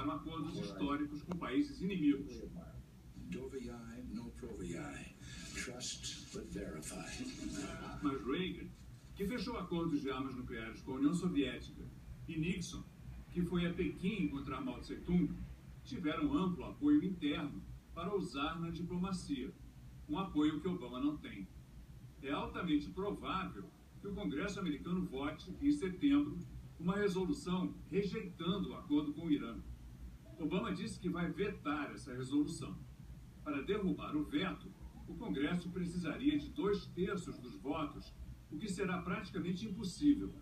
fecharam acordos históricos com países inimigos. Doviai, no proviai. Trust but verify. Mas Reagan, que fechou acordos de armas nucleares com a União Soviética, e Nixon, que foi a Pequim encontrar Mao Tse-tung, tiveram amplo apoio interno para usar na diplomacia, um apoio que Obama não tem. É altamente provável que o Congresso americano vote, em setembro, uma resolução rejeitando o acordo com o Irã. Obama disse que vai vetar essa resolução. Para derrubar o veto, o Congresso precisaria de 2/3 dos votos, o que será praticamente impossível.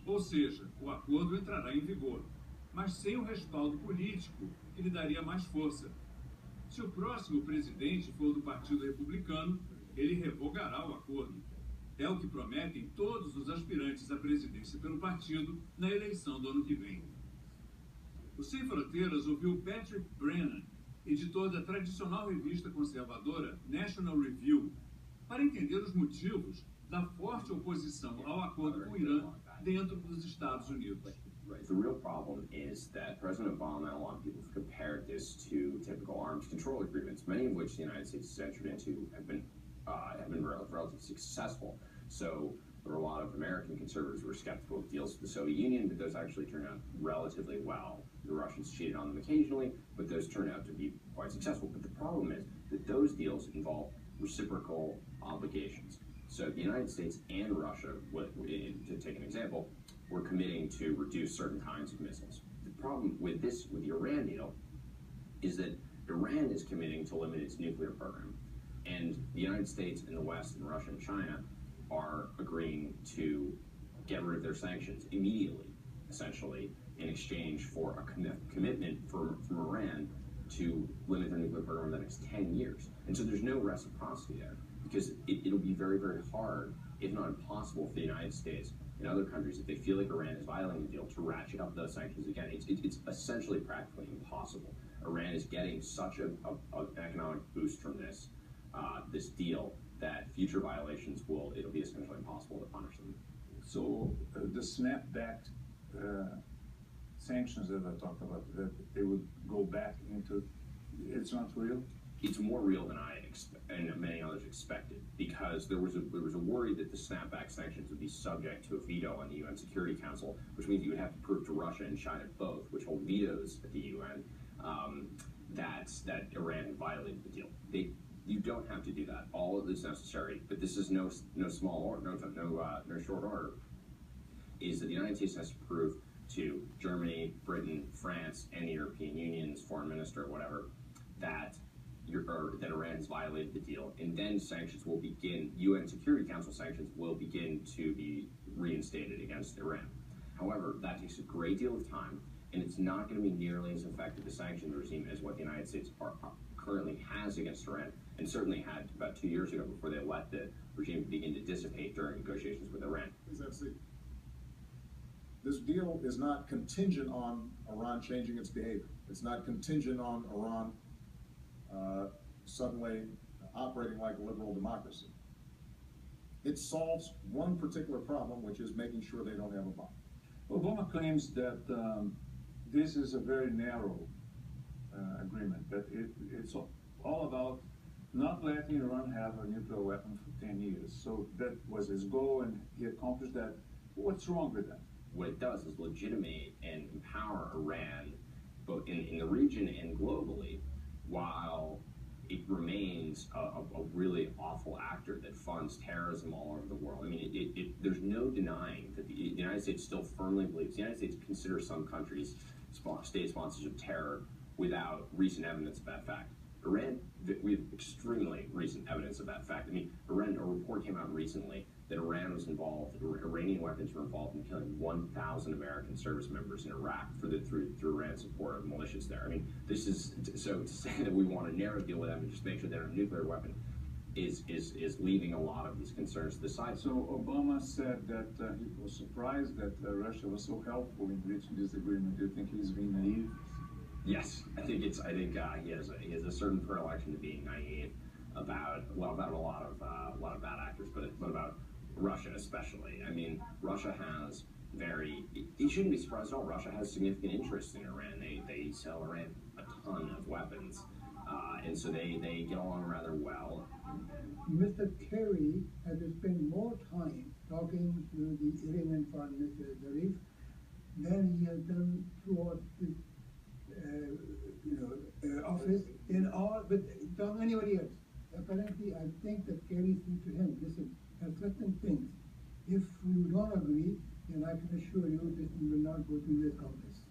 Ou seja, o acordo entrará em vigor, mas sem o respaldo político, que lhe daria mais força. Se o próximo presidente for do Partido Republicano, ele revogará o acordo. É o que prometem todos os aspirantes à presidência pelo partido na eleição do ano que vem. O Sem Fronteiras ouviu Patrick Brennan, editor da tradicional revista conservadora National Review, para entender os motivos da forte oposição ao acordo com o Irã dentro dos Estados Unidos. The real problem is that President Obama and a lot of people have compared this to typical arms control agreements, many of which the United States has entered into have been relatively successful. So there were a lot of American conservatives who were skeptical of deals with the Soviet Union, but those actually turned out relatively well. The Russians cheated on them occasionally, but those turned out to be quite successful. But the problem is that those deals involve reciprocal obligations. So the United States and Russia, to take an example, were committing to reduce certain kinds of missiles. The problem with the Iran deal is that Iran is committing to limit its nuclear program. And the United States and the West and Russia and China are agreeing to get rid of their sanctions immediately, essentially, in exchange for a commitment from Iran to limit their nuclear program in the next 10 years. And so there's no reciprocity there, because it'll be very, very hard, if not impossible, for the United States and other countries, if they feel like Iran is violating the deal, to ratchet up those sanctions again. It's essentially practically impossible. Iran is getting such an economic boost from this deal that future violations it'll be essentially impossible to punish them. So the snapback sanctions that I talked about, that they would go back into, it's not real? It's more real than I and many others expected, because there was a worry that the snapback sanctions would be subject to a veto on the UN Security Council, which means you would have to prove to Russia and China both, which hold vetoes at the UN, that Iran violated the deal. You don't have to do that. All of this necessary, but this is no small order, no short order, is that the United States has to prove to Germany, Britain, France, and the European Union's foreign minister or whatever that Iran has violated the deal, and then sanctions will begin. UN Security Council sanctions will begin to be reinstated against Iran. However, that takes a great deal of time, and it's not going to be nearly as effective a sanctions regime as what the United States currently has against Iran, and certainly had about 2 years ago before they let the regime begin to dissipate during negotiations with Iran. This deal is not contingent on Iran changing its behavior. It's not contingent on Iran suddenly operating like a liberal democracy. It solves one particular problem, which is making sure they don't have a bomb. Obama claims that this is a very narrow agreement, that it's all about not letting Iran have a nuclear weapon for 10 years. So that was his goal, and he accomplished that. What's wrong with that? What it does is legitimate and empower Iran, both in the region and globally, while it remains a really awful actor that funds terrorism all over the world. I mean, there's no denying that the United States still firmly believes. The United States considers some countries state sponsors of terror without recent evidence of that fact. Iran, we have extremely recent evidence of that fact. I mean, a report came out recently that Iran was involved, Iranian weapons were involved in killing 1,000 American service members in Iraq through Iran's support of militias there. I mean, this is, so to say that we want a narrow deal with them and just make sure they don't have a nuclear weapon is leaving a lot of these concerns to the side. So Obama said that he was surprised that Russia was so helpful in reaching this agreement. Do you think he's being naive? Yes, I think he has a certain predilection to being naive about a lot of bad actors, but about Russia especially. I mean, Russia has he shouldn't be surprised at all. Russia has significant interest in Iran. They sell Iran a ton of weapons, and so they get along rather well. Mr. Kerry has to spend more time talking to the Iranian Foreign Minister Zarif than he has done throughout his office in all, with anybody else. Apparently, I think that Kerry said to him, listen, there are certain things. If you don't agree, then I can assure you this will not go to U.S. Congress.